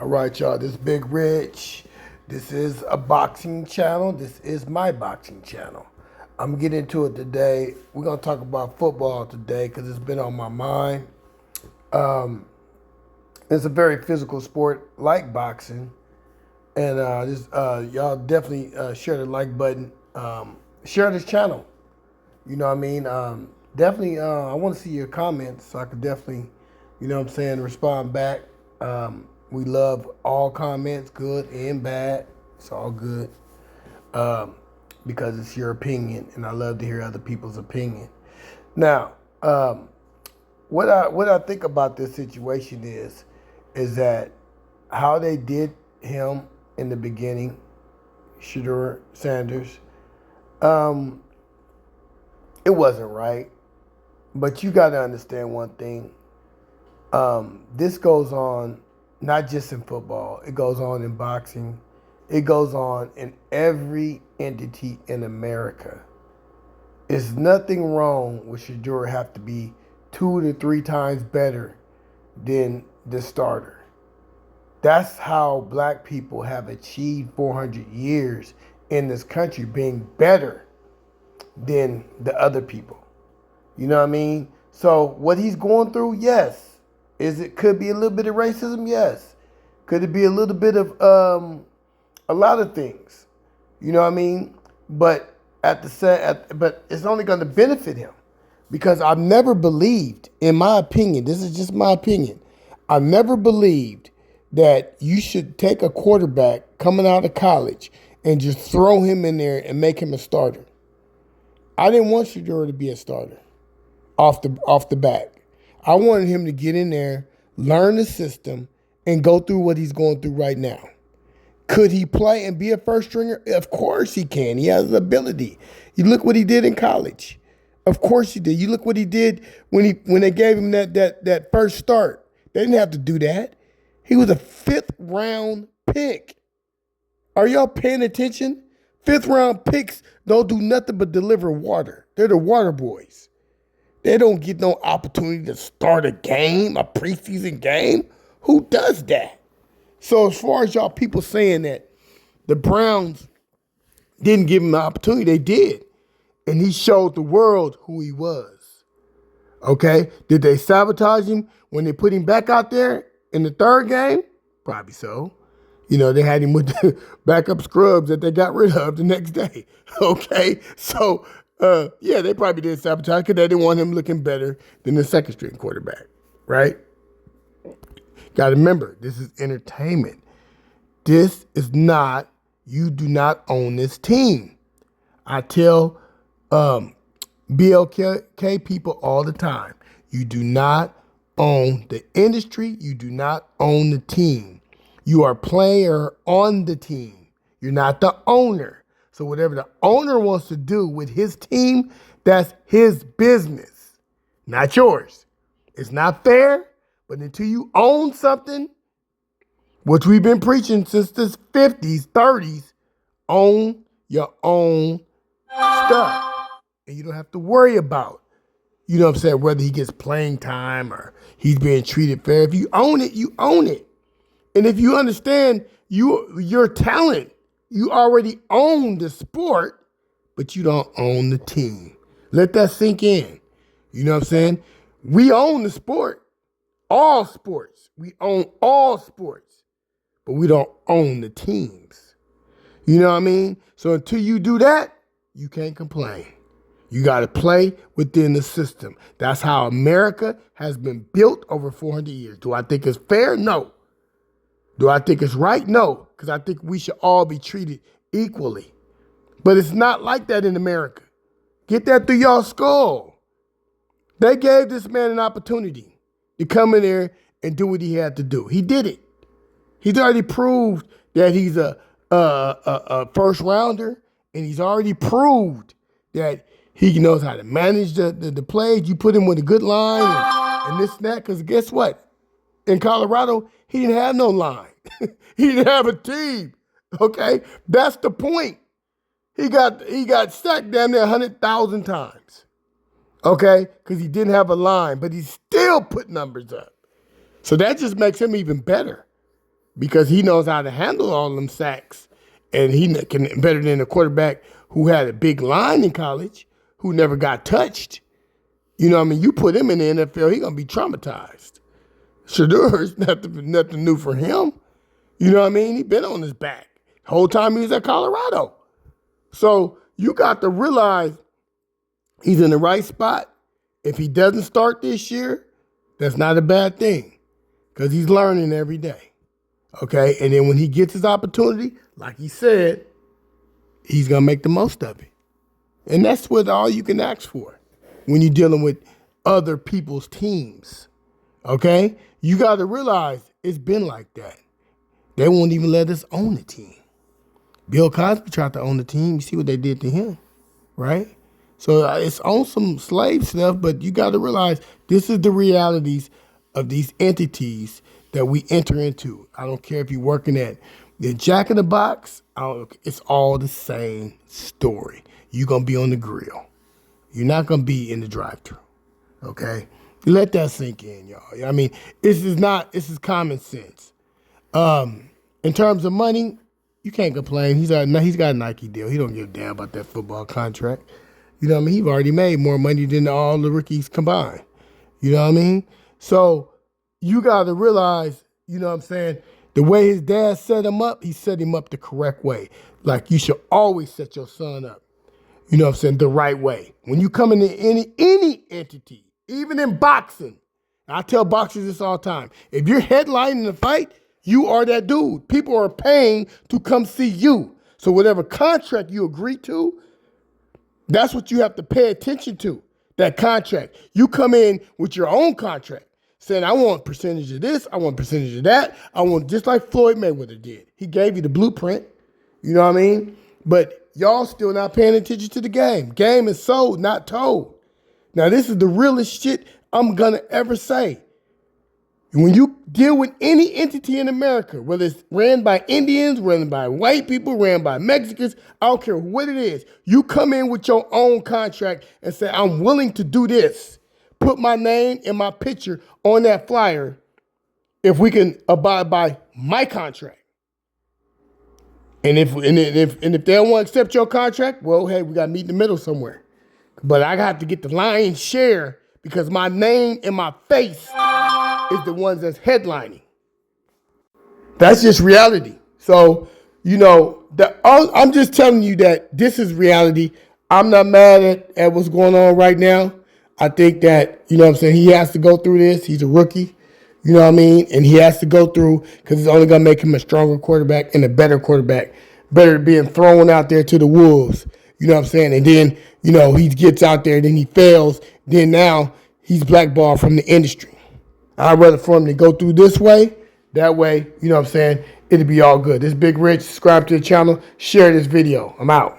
All right, y'all. This is Big Rich. This is a boxing channel. This is my boxing channel. I'm getting into it today. We're gonna talk about football today because it's been on my mind. It's a very physical sport like boxing, and y'all definitely share the like button. Share this channel. You know what I mean? Definitely, I want to see your comments so I could definitely, respond back. We love all comments, good and bad. It's all good because it's your opinion, and I love to hear other people's opinion. Now, what I think about this situation is that how they did him in the beginning, Shedeur Sanders. It wasn't right. But you got to understand one thing. This goes on not just in football. It goes on in boxing. It goes on in every entity in America. It's nothing wrong with Shedeur have to be 2 to 3 times better than the starter. That's how black people have achieved 400 years in this country, being better than the other people. You know what I mean? So what he's going through, yes. Could be a little bit of racism? Yes. Could it be a little bit of a lot of things? You know what I mean? But but it's only going to benefit him because I've never believed, in my opinion, this is just my opinion, I've never believed that you should take a quarterback coming out of college and just throw him in there and make him a starter. I didn't want Shedeur to be a starter off the bat. I wanted him to get in there, learn the system, and go through what he's going through right now. Could he play and be a first stringer? Of course he can. He has the ability. You look what he did in college. Of course he did. You look what he did when they gave him that first start. They didn't have to do that. He was a 5th round pick. Are y'all paying attention? 5th round picks don't do nothing but deliver water. They're the water boys. They don't get no opportunity to start a game, a preseason game. Who does that? So as far as y'all people saying that the Browns didn't give him the opportunity, they did. And he showed the world who he was. Okay? Did they sabotage him when they put him back out there in the 3rd game? Probably so. You know, they had him with the backup scrubs that they got rid of the next day. Okay? So, yeah, they probably did sabotage because they didn't want him looking better than the 2nd string quarterback, right? Got to remember, this is entertainment. This is not, you do not own this team. I tell BLK people all the time, you do not own the industry. You do not own the team. You are a player on the team. You're not the owner. So whatever the owner wants to do with his team, that's his business, not yours. It's not fair, but until you own something, which we've been preaching since the 50s, 30s, own your own stuff. And you don't have to worry about, you know what I'm saying, whether he gets playing time or he's being treated fair. If you own it, you own it. And if you understand your talent, you already own the sport, but you don't own the team. Let that sink in. You know what I'm saying? We own the sport, all sports. We own all sports, but we don't own the teams. You know what I mean? So until you do that, you can't complain. You got to play within the system. That's how America has been built over 400 years. Do I think it's fair? No. Do I think it's right? No, because I think we should all be treated equally. But it's not like that in America. Get that through y'all skull. They gave this man an opportunity to come in there and do what he had to do. He did it. He's already proved that he's a first rounder, and he's already proved that he knows how to manage the plays. You put him with a good line and this and that, because guess what? In Colorado, he didn't have no line. He didn't have a team. Okay? That's the point. He got sacked down there 100,000 times. Okay? Because he didn't have a line, but he still put numbers up. So that just makes him even better. because he knows how to handle all them sacks. And he can better than a quarterback who had a big line in college, who never got touched. You know what I mean? You put him in the NFL, he's going to be traumatized. Shedeur is nothing new for him. You know what I mean? He been on his back the whole time he was at Colorado. So you got to realize he's in the right spot. If he doesn't start this year, that's not a bad thing because he's learning every day. Okay? And then when he gets his opportunity, like he said, he's going to make the most of it. And that's what all you can ask for when you're dealing with other people's teams. Okay? You got to realize it's been like that. They won't even let us own the team. Bill Cosby tried to own the team. You see what they did to him, right? So it's on some slave stuff, but you got to realize this is the realities of these entities that we enter into. I don't care if you're working at the Jack in the Box. It's all the same story. You're going to be on the grill. You're not going to be in the drive-thru, okay? Let that sink in, y'all. I mean, this is common sense. In terms of money, you can't complain. He's got a Nike deal. He don't give a damn about that football contract. You know what I mean? He's already made more money than all the rookies combined. You know what I mean? So you got to realize, you know what I'm saying, the way his dad set him up, he set him up the correct way. Like you should always set your son up, you know what I'm saying, the right way. When you come into any entity, even in boxing, I tell boxers this all the time, if you're headlining the fight, you are that dude. People are paying to come see you. So whatever contract you agree to, that's what you have to pay attention to, that contract. You come in with your own contract, saying, I want percentage of this, I want percentage of that, I want just like Floyd Mayweather did. He gave you the blueprint, you know what I mean? But y'all still not paying attention to the game. Game is sold, not told. Now, this is the realest shit I'm going to ever say. When you deal with any entity in America, whether it's ran by Indians, ran by white people, ran by Mexicans, I don't care what it is, you come in with your own contract and say, I'm willing to do this. Put my name and my picture on that flyer if we can abide by my contract. And if they don't want to accept your contract, well, hey, we got to meet in the middle somewhere. But I got to get the lion's share because my name and my face is the ones that's headlining. That's just reality. So, you know, I'm just telling you that this is reality. I'm not mad at what's going on right now. I think that, you know what I'm saying, he has to go through this. He's a rookie, you know what I mean? And he has to go through because it's only going to make him a stronger quarterback and a better quarterback. Better than being thrown out there to the wolves, you know what I'm saying? And then, you know, he gets out there, then he fails. Then now he's blackballed from the industry. I'd rather for him to go through this way. That way, you know what I'm saying, it'll be all good. This Big Rich. Subscribe to the channel. Share this video. I'm out.